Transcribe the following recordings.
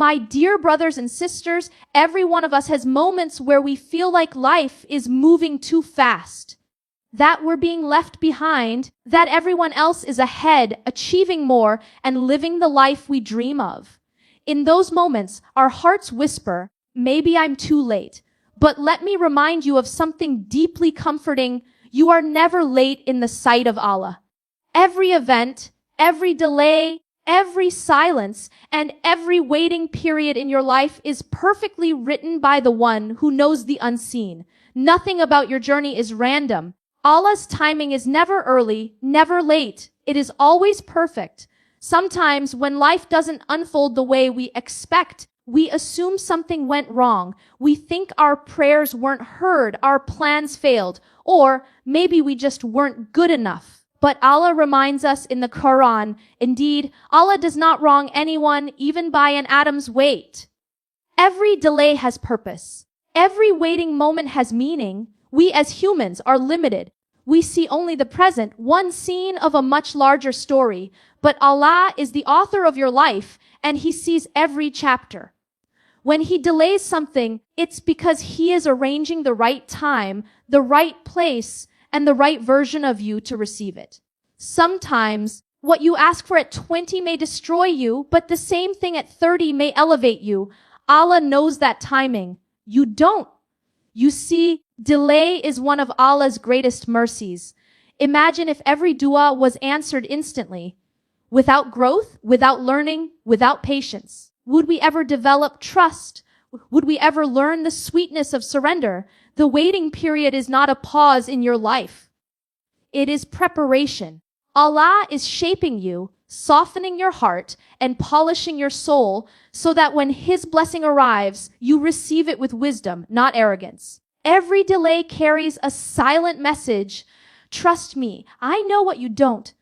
My dear brothers and sisters, every one of us has moments where we feel like life is moving too fast, that we're being left behind, that everyone else is ahead, achieving more, and living the life we dream of. In those moments, our hearts whisper, maybe I'm too late. But let me remind you of something deeply comforting. You are never late in the sight of Allah. Every event, every delay, every silence, and every waiting period in your life is perfectly written by the one who knows the unseen. Nothing about your journey is random. Allah's timing is never early, never late. It is always perfect. Sometimes when life doesn't unfold the way we expect, we assume something went wrong. We think our prayers weren't heard, our plans failed, or maybe we just weren't good enough. But Allah reminds us in the Quran, indeed, Allah does not wrong anyone even by an atom's weight. Every delay has purpose. Every waiting moment has meaning. We as humans are limited. We see only the present, one scene of a much larger story. But Allah is the author of your life, and He sees every chapter. When He delays something, it's because He is arranging the right time, the right place, and the right version of you to receive it. Sometimes, what you ask for at 20 may destroy you, but the same thing at 30 may elevate you. Allah knows that timing. You don't. You see, delay is one of Allah's greatest mercies. Imagine if every dua was answered instantly. Without growth, without learning, without patience. Would we ever develop trust? Would we ever learn the sweetness of surrender? The waiting period is not a pause in your life. It is preparation. Allah is shaping you, softening your heart, and polishing your soul so that when His blessing arrives, you receive it with wisdom, not arrogance. Every delay carries a silent message. Trust me, I know what you don't.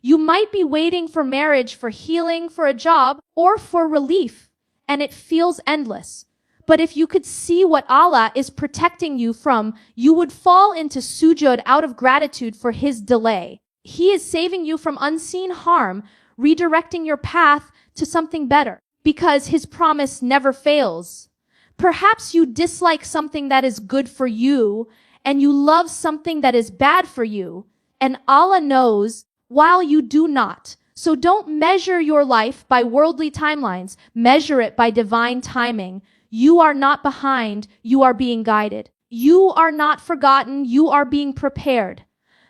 You might be waiting for marriage, for healing, for a job, or for relief, and it feels endless. But if you could see what Allah is protecting you from, you would fall into sujood out of gratitude for His delay. He is saving you from unseen harm, redirecting your path to something better, because His promise never fails. Perhaps you dislike something that is good for you, and you love something that is bad for you, and Allah knows while you do not. So don't measure your life by worldly timelines. Measure it by divine timing. You are not behind. You are being guided. You are not forgotten. You are being prepared.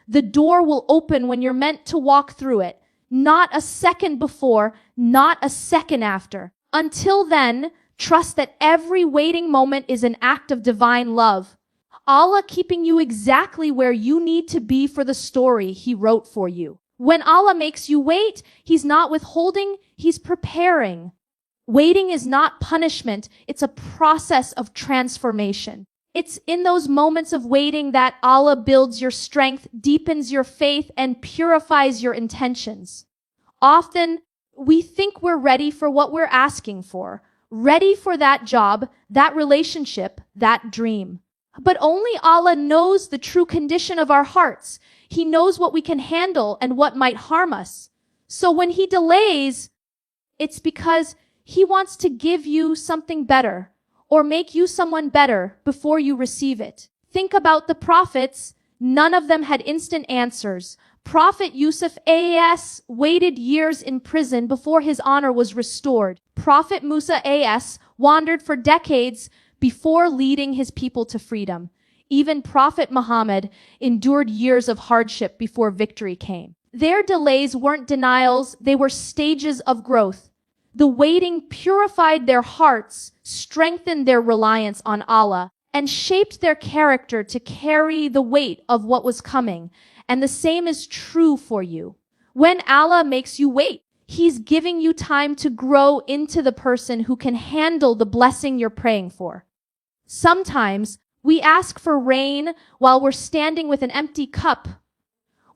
The door will open when you're meant to walk through it. Not a second before, not a second after. Until then, trust that every waiting moment is an act of divine love. Allah keeping you exactly where you need to be for the story He wrote for you. When Allah makes you wait, He's not withholding, He's preparing. Waiting is not punishment, it's a process of transformation. It's in those moments of waiting that Allah builds your strength, deepens your faith, and purifies your intentions. Often, we think we're ready for what we're asking for, ready for that job, that relationship, that dream. But only Allah knows the true condition of our hearts. He knows what we can handle and what might harm us. So when He delays, it's because He wants to give you something better or make you someone better before you receive it. Think about the prophets. None of them had instant answers. Prophet Yusuf A.S. waited years in prison before his honor was restored. Prophet Musa A.S. wandered for decades before leading his people to freedom. Even Prophet Muhammad endured years of hardship before victory came. Their delays weren't denials, they were stages of growth. The waiting purified their hearts, strengthened their reliance on Allah, and shaped their character to carry the weight of what was coming. And the same is true for you. When Allah makes you wait, He's giving you time to grow into the person who can handle the blessing you're praying for. Sometimes we ask for rain while we're standing with an empty cup.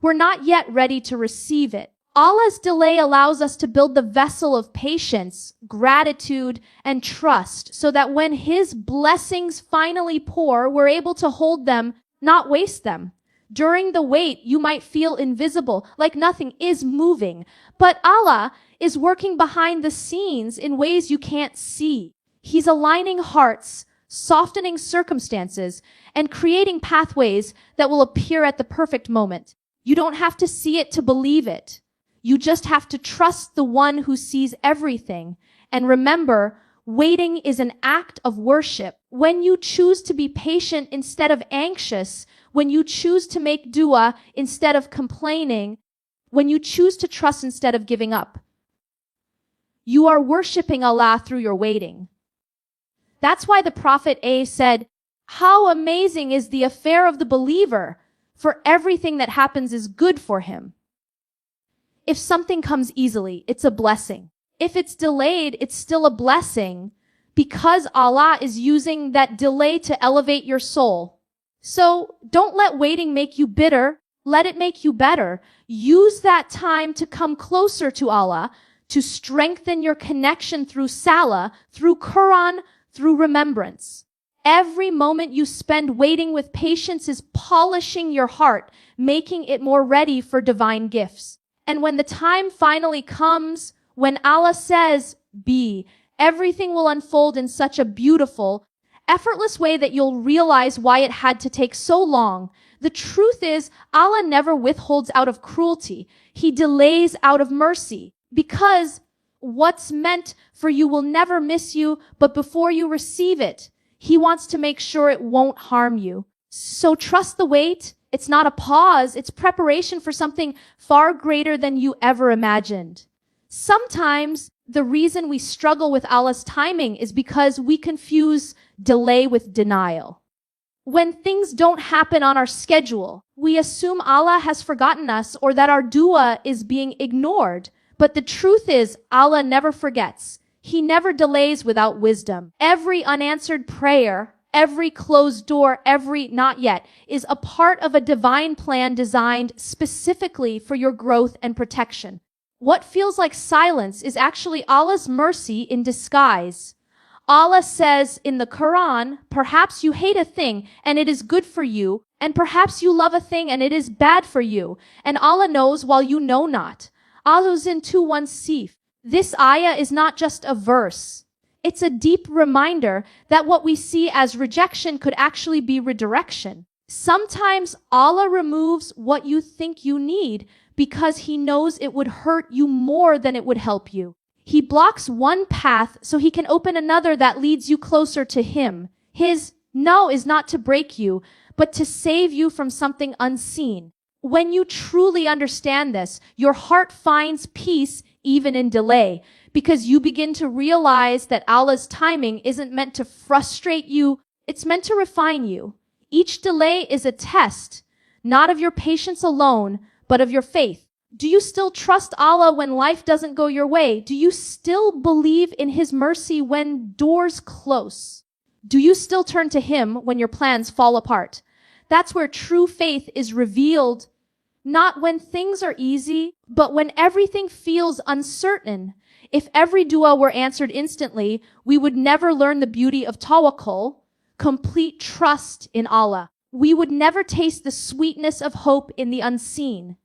We're not yet ready to receive it. Allah's delay allows us to build the vessel of patience, gratitude, and trust so that when His blessings finally pour, we're able to hold them, not waste them. During the wait, you might feel invisible, like nothing is moving. But Allah is working behind the scenes in ways you can't see. He's aligning hearts, softening circumstances, and creating pathways that will appear at the perfect moment. You don't have to see it to believe it. You just have to trust the one who sees everything. And remember, waiting is an act of worship. When you choose to be patient instead of anxious, when you choose to make dua instead of complaining, when you choose to trust instead of giving up, you are worshiping Allah through your waiting. That's why the Prophet said, "How amazing is the affair of the believer, for everything that happens is good for him." If something comes easily, it's a blessing. If it's delayed, it's still a blessing, because Allah is using that delay to elevate your soul. So don't let waiting make you bitter. Let it make you better. Use that time to come closer to Allah, to strengthen your connection through Salah, through Quran, through remembrance. Every moment you spend waiting with patience is polishing your heart, making it more ready for divine gifts. And when the time finally comes, when Allah says, "Be," everything will unfold in such a beautiful, effortless way that you'll realize why it had to take so long. The truth is, Allah never withholds out of cruelty. He delays out of mercy, because what's meant for you will never miss you, but before you receive it, He wants to make sure it won't harm you. So trust the wait. It's not a pause. It's preparation for something far greater than you ever imagined. Sometimes the reason we struggle with Allah's timing is because we confuse delay with denial. When things don't happen on our schedule, we assume Allah has forgotten us or that our dua is being ignored. But the truth is, Allah never forgets. He never delays without wisdom. Every unanswered prayer, every closed door, every not yet, is a part of a divine plan designed specifically for your growth and protection. What feels like silence is actually Allah's mercy in disguise. Allah says in the Quran, perhaps you hate a thing and it is good for you, and perhaps you love a thing and it is bad for you, and Allah knows while you know not. Al-Huzn 2:1 This ayah is not just a verse. It's a deep reminder that what we see as rejection could actually be redirection. Sometimes Allah removes what you think you need because He knows it would hurt you more than it would help you. He blocks one path so He can open another that leads you closer to Him. His no is not to break you, but to save you from something unseen. When you truly understand this, your heart finds peace even in delay, because you begin to realize that Allah's timing isn't meant to frustrate you, it's meant to refine you. Each delay is a test, not of your patience alone, but of your faith. Do you still trust Allah when life doesn't go your way? Do you still believe in His mercy when doors close? Do you still turn to Him when your plans fall apart? That's where true faith is revealed, not when things are easy, but when everything feels uncertain. If every dua were answered instantly, we would never learn the beauty of tawakkul, complete trust in Allah. We would never taste the sweetness of hope in the unseen.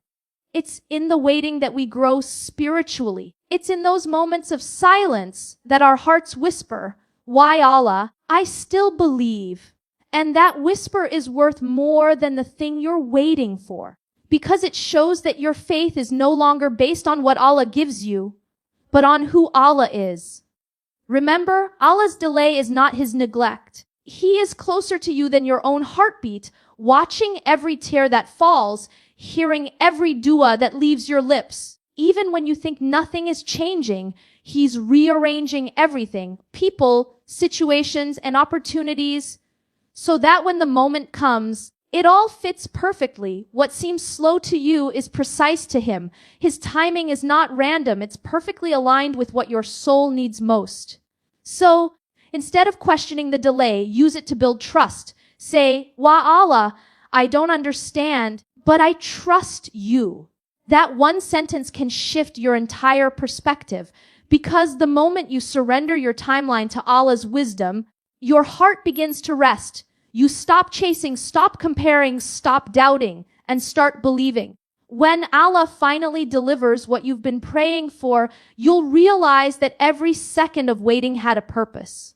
It's in the waiting that we grow spiritually. It's in those moments of silence that our hearts whisper, "Why Allah? I still believe." And that whisper is worth more than the thing you're waiting for, because it shows that your faith is no longer based on what Allah gives you, but on who Allah is. Remember, Allah's delay is not His neglect. He is closer to you than your own heartbeat, watching every tear that falls, hearing every dua that leaves your lips. Even when you think nothing is changing, He's rearranging everything, people, situations, and opportunities, so that when the moment comes, it all fits perfectly. What seems slow to you is precise to Him. His timing is not random. It's perfectly aligned with what your soul needs most. So, instead of questioning the delay, use it to build trust. Say, "Wa Allah, I don't understand, but I trust you." That one sentence can shift your entire perspective, because the moment you surrender your timeline to Allah's wisdom, your heart begins to rest. You stop chasing, stop comparing, stop doubting, and start believing. When Allah finally delivers what you've been praying for, you'll realize that every second of waiting had a purpose.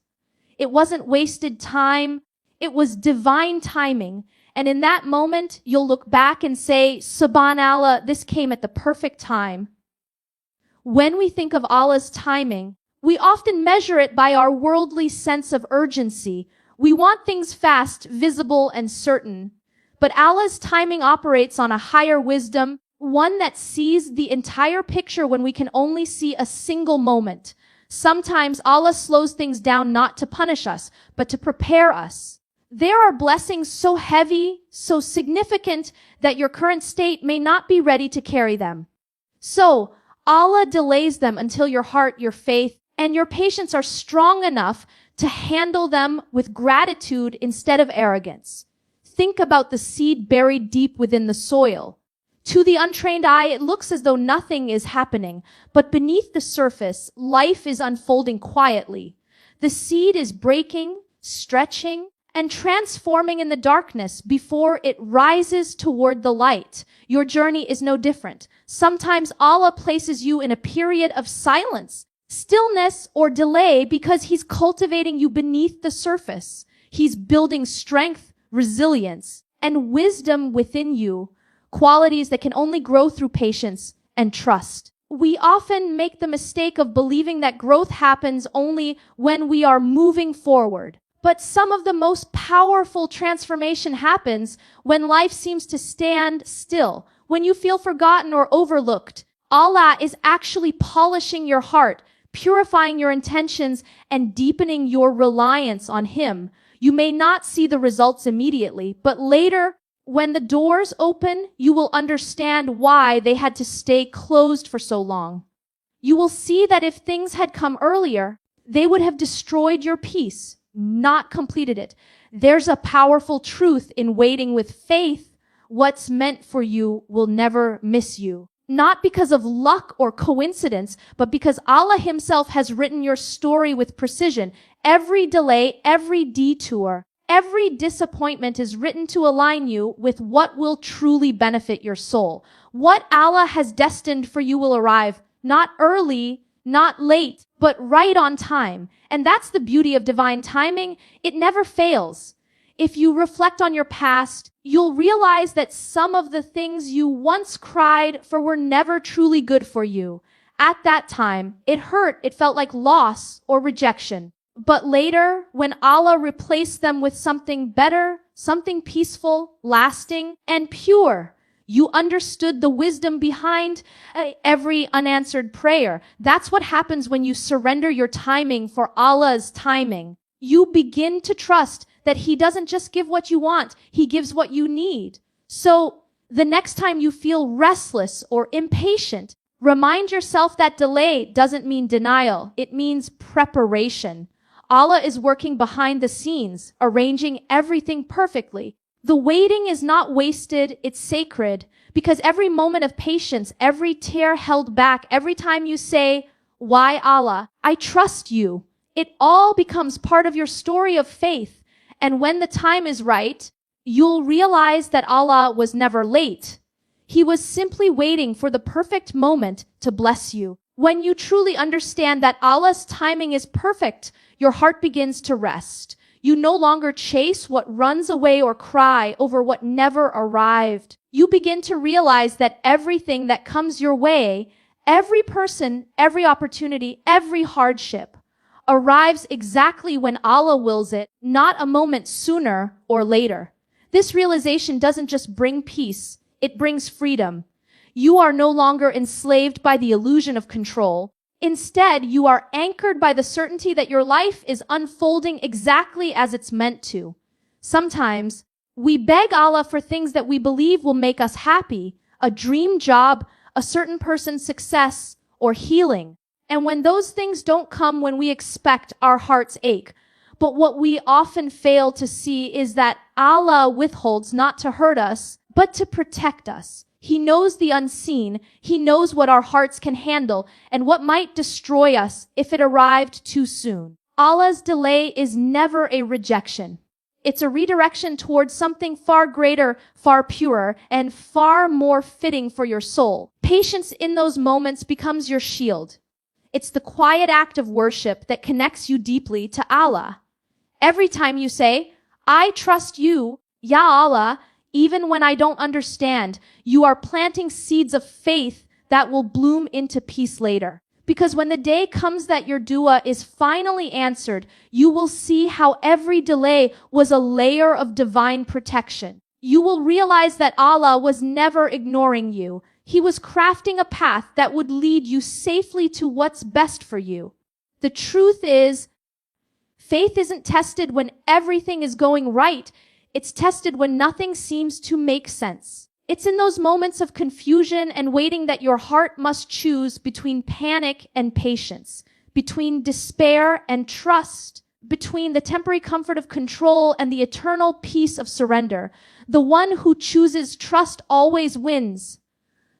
It wasn't wasted time, it was divine timing. And in that moment, you'll look back and say, Subhanallah, this came at the perfect time. When we think of Allah's timing, we often measure it by our worldly sense of urgency. We want things fast, visible, and certain. But Allah's timing operates on a higher wisdom, one that sees the entire picture when we can only see a single moment. Sometimes Allah slows things down not to punish us, but to prepare us. There are blessings so heavy, so significant, that your current state may not be ready to carry them. So, Allah delays them until your heart, your faith, and your patience are strong enough to handle them with gratitude instead of arrogance. Think about the seed buried deep within the soil. To the untrained eye, it looks as though nothing is happening, but beneath the surface, life is unfolding quietly. The seed is breaking, stretching, and transforming in the darkness before it rises toward the light. Your journey is no different. Sometimes Allah places you in a period of silence, stillness, or delay because He's cultivating you beneath the surface. He's building strength, resilience, and wisdom within you, qualities that can only grow through patience and trust. We often make the mistake of believing that growth happens only when we are moving forward. But some of the most powerful transformation happens when life seems to stand still, when you feel forgotten or overlooked. Allah is actually polishing your heart, purifying your intentions, and deepening your reliance on Him. You may not see the results immediately, but later, when the doors open, you will understand why they had to stay closed for so long. You will see that if things had come earlier, they would have destroyed your peace, not completed it. There's a powerful truth in waiting with faith. What's meant for you will never miss you. Not because of luck or coincidence, but because Allah Himself has written your story with precision. Every delay, every detour, every disappointment is written to align you with what will truly benefit your soul. What Allah has destined for you will arrive, not early, not late, but right on time. And that's the beauty of divine timing. It never fails. If you reflect on your past, you'll realize that some of the things you once cried for were never truly good for you. At that time, it hurt. It felt like loss or rejection. But later, when Allah replaced them with something better, something peaceful, lasting, and pure, you understood the wisdom behind every unanswered prayer. That's what happens when you surrender your timing for Allah's timing. You begin to trust that He doesn't just give what you want, He gives what you need. So the next time you feel restless or impatient, remind yourself that delay doesn't mean denial. It means preparation. Allah is working behind the scenes, arranging everything perfectly. The waiting is not wasted, it's sacred, because every moment of patience, every tear held back, every time you say, "Why Allah? I trust you," it all becomes part of your story of faith. And when the time is right, you'll realize that Allah was never late. He was simply waiting for the perfect moment to bless you. When you truly understand that Allah's timing is perfect, your heart begins to rest. You no longer chase what runs away or cry over what never arrived. You begin to realize that everything that comes your way, every person, every opportunity, every hardship, arrives exactly when Allah wills it, not a moment sooner or later. This realization doesn't just bring peace, it brings freedom. You are no longer enslaved by the illusion of control. Instead, you are anchored by the certainty that your life is unfolding exactly as it's meant to. Sometimes, we beg Allah for things that we believe will make us happy, a dream job, a certain person's success, or healing. And when those things don't come when we expect, our hearts ache. But what we often fail to see is that Allah withholds not to hurt us, but to protect us. He knows the unseen. He knows what our hearts can handle and what might destroy us if it arrived too soon. Allah's delay is never a rejection. It's a redirection towards something far greater, far purer, and far more fitting for your soul. Patience in those moments becomes your shield. It's the quiet act of worship that connects you deeply to Allah. Every time you say, I trust you, Ya Allah, even when I don't understand, you are planting seeds of faith that will bloom into peace later. Because when the day comes that your dua is finally answered, you will see how every delay was a layer of divine protection. You will realize that Allah was never ignoring you. He was crafting a path that would lead you safely to what's best for you. The truth is, faith isn't tested when everything is going right. It's tested when nothing seems to make sense. It's in those moments of confusion and waiting that your heart must choose between panic and patience, between despair and trust, between the temporary comfort of control and the eternal peace of surrender. The one who chooses trust always wins,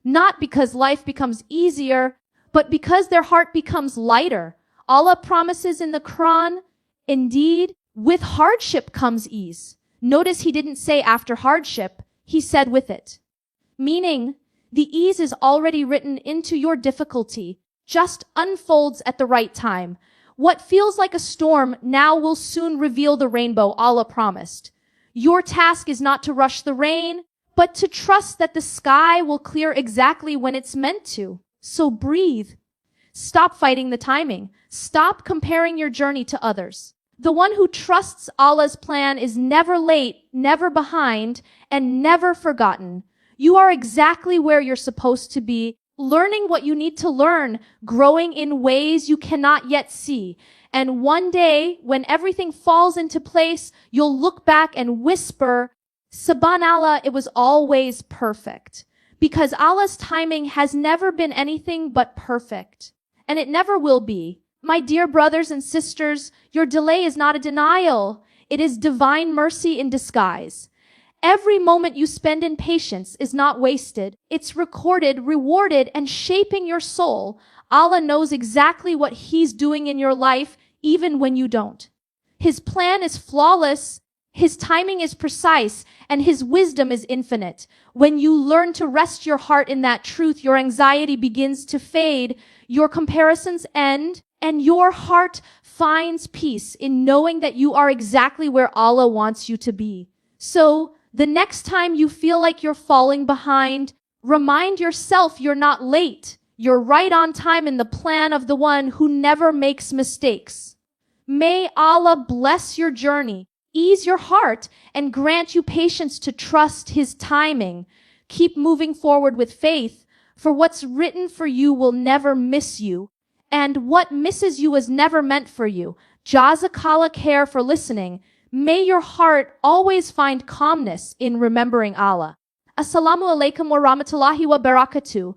not because life becomes easier, but because their heart becomes lighter. Allah promises in the Quran, indeed, with hardship comes ease. Notice he didn't say after hardship, he said with it. Meaning, the ease is already written into your difficulty, just unfolds at the right time. What feels like a storm now will soon reveal the rainbow Allah promised. Your task is not to rush the rain, but to trust that the sky will clear exactly when it's meant to. So breathe. Stop fighting the timing. Stop comparing your journey to others. The one who trusts Allah's plan is never late, never behind, and never forgotten. You are exactly where you're supposed to be, learning what you need to learn, growing in ways you cannot yet see. And one day, when everything falls into place, you'll look back and whisper, Subhanallah, it was always perfect. Because Allah's timing has never been anything but perfect. And it never will be. My dear brothers and sisters, your delay is not a denial. It is divine mercy in disguise. Every moment you spend in patience is not wasted. It's recorded, rewarded, and shaping your soul. Allah knows exactly what He's doing in your life, even when you don't. His plan is flawless, His timing is precise, and His wisdom is infinite. When you learn to rest your heart in that truth, your anxiety begins to fade, your comparisons end, and your heart finds peace in knowing that you are exactly where Allah wants you to be. So, the next time you feel like you're falling behind, remind yourself you're not late. You're right on time in the plan of the one who never makes mistakes. May Allah bless your journey, ease your heart, and grant you patience to trust His timing. Keep moving forward with faith, for what's written for you will never miss you, and what misses you is never meant for you. Jazakallah khair for listening. May your heart always find calmness in remembering Allah. Assalamu alaikum wa rahmatullahi wa barakatuh.